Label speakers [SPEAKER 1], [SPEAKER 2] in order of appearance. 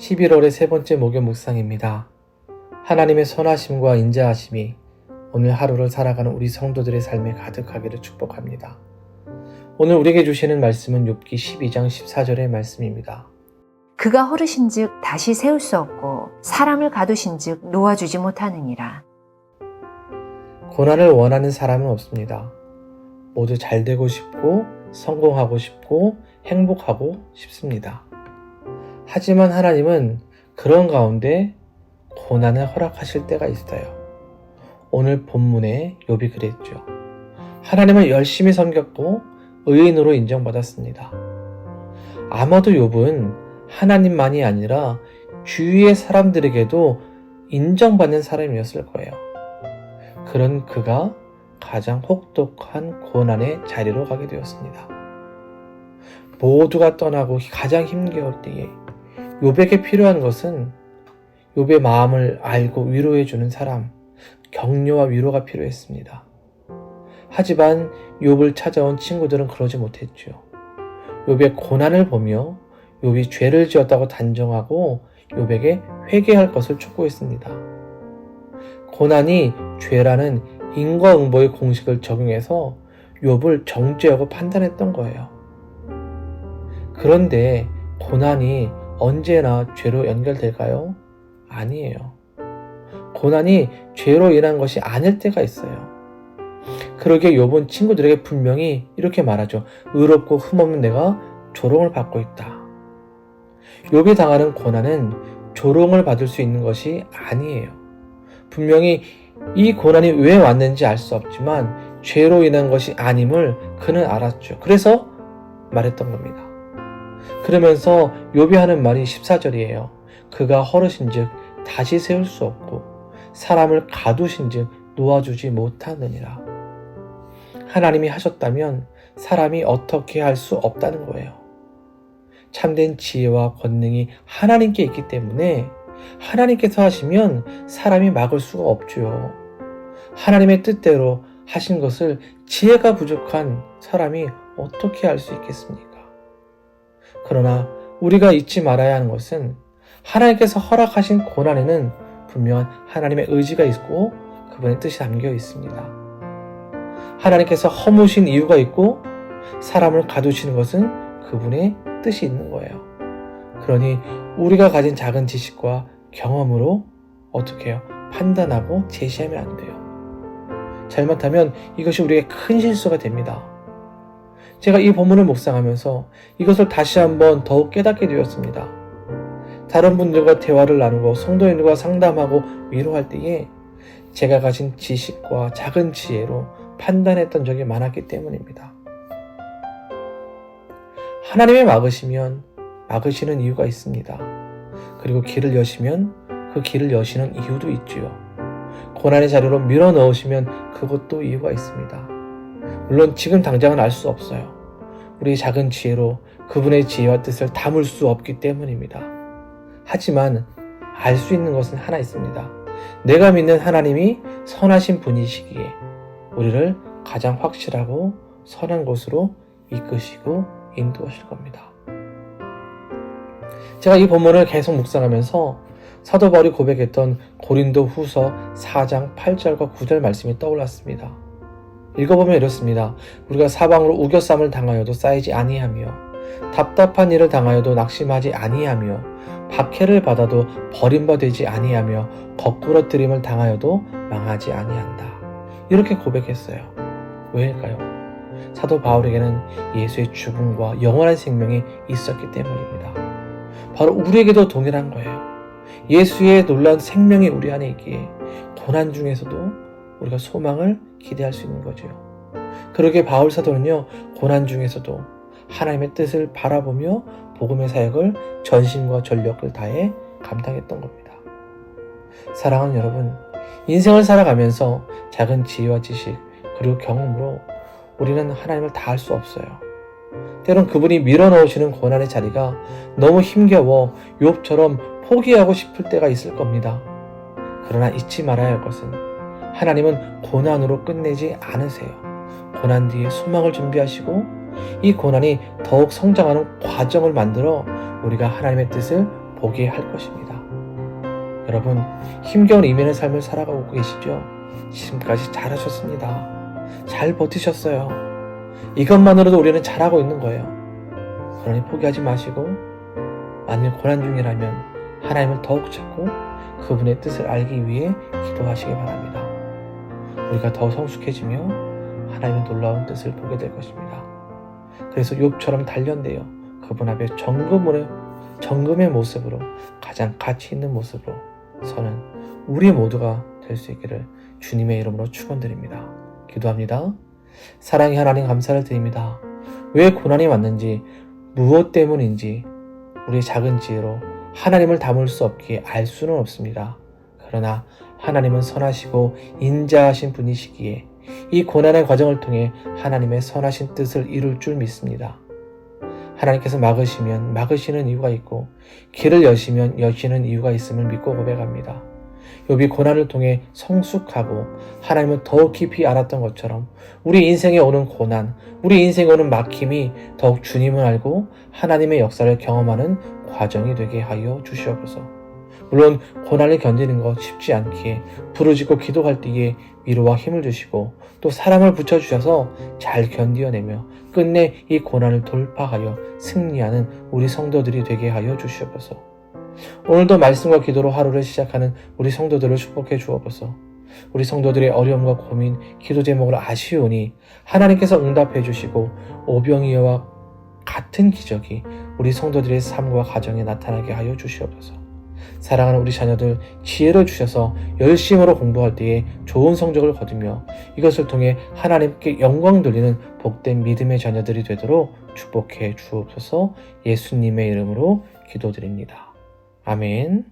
[SPEAKER 1] 11월의 세 번째 목요 묵상입니다. 하나님의 선하심과 인자하심이 오늘 하루를 살아가는 우리 성도들의 삶에 가득하기를 축복합니다. 오늘 우리에게 주시는 말씀은 욥기 12장 14절의 말씀입니다.
[SPEAKER 2] 그가 허르신즉 다시 세울 수 없고 사람을 가두신즉 놓아주지 못하느니라.
[SPEAKER 1] 고난을 원하는 사람은 없습니다. 모두 잘 되고 싶고 성공하고 싶고 행복하고 싶습니다. 하지만 하나님은 그런 가운데 고난을 허락하실 때가 있어요. 오늘 본문에 욥이 그랬죠. 하나님을 열심히 섬겼고 의인으로 인정받았습니다. 아마도 욥은 하나님만이 아니라 주위의 사람들에게도 인정받는 사람이었을 거예요. 그런 그가 가장 혹독한 고난의 자리로 가게 되었습니다. 모두가 떠나고 가장 힘겨울 때에 욥에게 필요한 것은 욥의 마음을 알고 위로해주는 사람, 격려와 위로가 필요했습니다. 하지만 욥을 찾아온 친구들은 그러지 못했죠. 욥의 고난을 보며 욥이 죄를 지었다고 단정하고 욥에게 회개할 것을 촉구했습니다. 고난이 죄라는 인과응보의 공식을 적용해서 욥을 정죄하고 판단했던 거예요. 그런데 고난이 언제나 죄로 연결될까요? 아니에요. 고난이 죄로 인한 것이 아닐 때가 있어요. 그러기에 욥은 친구들에게 분명히 이렇게 말하죠. 의롭고 흠없는 내가 조롱을 받고 있다. 욥이 당하는 고난은 조롱을 받을 수 있는 것이 아니에요. 분명히 이 고난이 왜 왔는지 알 수 없지만 죄로 인한 것이 아님을 그는 알았죠. 그래서 말했던 겁니다. 그러면서 욥이 하는 말이 14절이에요. 그가 허르신즉 다시 세울 수 없고 사람을 가두신즉 놓아주지 못하느니라. 하나님이 하셨다면 사람이 어떻게 할 수 없다는 거예요. 참된 지혜와 권능이 하나님께 있기 때문에 하나님께서 하시면 사람이 막을 수가 없죠. 하나님의 뜻대로 하신 것을 지혜가 부족한 사람이 어떻게 할 수 있겠습니까? 그러나 우리가 잊지 말아야 하는 것은 하나님께서 허락하신 고난에는 분명한 하나님의 의지가 있고 그분의 뜻이 담겨 있습니다. 하나님께서 허무신 이유가 있고 사람을 가두시는 것은 그분의 뜻이 있는 거예요. 그러니 우리가 가진 작은 지식과 경험으로 어떻게 해요? 판단하고 제시하면 안 돼요. 잘못하면 이것이 우리에게 큰 실수가 됩니다. 제가 이 본문을 묵상하면서 이것을 다시 한번 더욱 깨닫게 되었습니다. 다른 분들과 대화를 나누고 성도님들과 상담하고 위로할 때에 제가 가진 지식과 작은 지혜로 판단했던 적이 많았기 때문입니다. 하나님의 막으시면 막으시는 이유가 있습니다. 그리고 길을 여시면 그 길을 여시는 이유도 있지요. 고난의 자리로 밀어넣으시면 그것도 이유가 있습니다. 물론 지금 당장은 알 수 없어요. 우리 작은 지혜로 그분의 지혜와 뜻을 담을 수 없기 때문입니다. 하지만 알 수 있는 것은 하나 있습니다. 내가 믿는 하나님이 선하신 분이시기에 우리를 가장 확실하고 선한 곳으로 이끄시고 인도하실 겁니다. 제가 이 본문을 계속 묵상하면서 사도 바울이 고백했던 고린도 후서 4장 8절과 9절 말씀이 떠올랐습니다. 읽어보면 이렇습니다. 우리가 사방으로 우겨쌈을 당하여도 쌓이지 아니하며 답답한 일을 당하여도 낙심하지 아니하며 박해를 받아도 버림받지 아니하며 거꾸러뜨림을 당하여도 망하지 아니한다. 이렇게 고백했어요. 왜일까요? 사도 바울에게는 예수의 죽음과 영원한 생명이 있었기 때문입니다. 바로 우리에게도 동일한 거예요. 예수의 놀라운 생명이 우리 안에 있기에 고난 중에서도 우리가 소망을 기대할 수 있는 거죠. 그러기에 바울 사도는요, 고난 중에서도 하나님의 뜻을 바라보며 복음의 사역을 전심과 전력을 다해 감당했던 겁니다. 사랑하는 여러분, 인생을 살아가면서 작은 지혜와 지식 그리고 경험으로 우리는 하나님을 다 알 수 없어요. 때론 그분이 밀어넣으시는 고난의 자리가 너무 힘겨워 욥처럼 포기하고 싶을 때가 있을 겁니다. 그러나 잊지 말아야 할 것은 하나님은 고난으로 끝내지 않으세요. 고난 뒤에 소망을 준비하시고 이 고난이 더욱 성장하는 과정을 만들어 우리가 하나님의 뜻을 보게 할 것입니다. 여러분, 힘겨운 이민의 삶을 살아가고 계시죠? 지금까지 잘하셨습니다. 잘 버티셨어요. 이것만으로도 우리는 잘하고 있는 거예요. 그러니 포기하지 마시고, 만일 고난 중이라면 하나님을 더욱 찾고 그분의 뜻을 알기 위해 기도하시기 바랍니다. 우리가 더 성숙해지며 하나님의 놀라운 뜻을 보게 될 것입니다. 그래서 욥처럼 단련되어 그분 앞에 정금의 모습으로, 가장 가치 있는 모습으로 서는 우리 모두가 될 수 있기를 주님의 이름으로 축원드립니다. 기도합니다. 사랑의 하나님, 감사를 드립니다. 왜 고난이 왔는지, 무엇 때문인지 우리의 작은 지혜로 하나님을 담을 수 없기에 알 수는 없습니다. 그러나 하나님은 선하시고 인자하신 분이시기에 이 고난의 과정을 통해 하나님의 선하신 뜻을 이룰 줄 믿습니다. 하나님께서 막으시면 막으시는 이유가 있고, 길을 여시면 여시는 이유가 있음을 믿고 고백합니다. 욥이 고난을 통해 성숙하고 하나님을 더욱 깊이 알았던 것처럼 우리 인생에 오는 고난, 우리 인생에 오는 막힘이 더욱 주님을 알고 하나님의 역사를 경험하는 과정이 되게 하여 주시옵소서. 물론 고난을 견디는 것 쉽지 않기에 부르짖고 기도할 때에 위로와 힘을 주시고, 또 사랑을 붙여주셔서 잘 견디어내며 끝내 이 고난을 돌파하여 승리하는 우리 성도들이 되게 하여 주시옵소서. 오늘도 말씀과 기도로 하루를 시작하는 우리 성도들을 축복해 주옵소서. 우리 성도들의 어려움과 고민, 기도 제목을 아시오니 하나님께서 응답해 주시고 오병이어와 같은 기적이 우리 성도들의 삶과 가정에 나타나게 하여 주시옵소서. 사랑하는 우리 자녀들, 지혜를 주셔서 열심으로 공부할 때에 좋은 성적을 거두며 이것을 통해 하나님께 영광 돌리는 복된 믿음의 자녀들이 되도록 축복해 주옵소서. 예수님의 이름으로 기도드립니다. 아멘.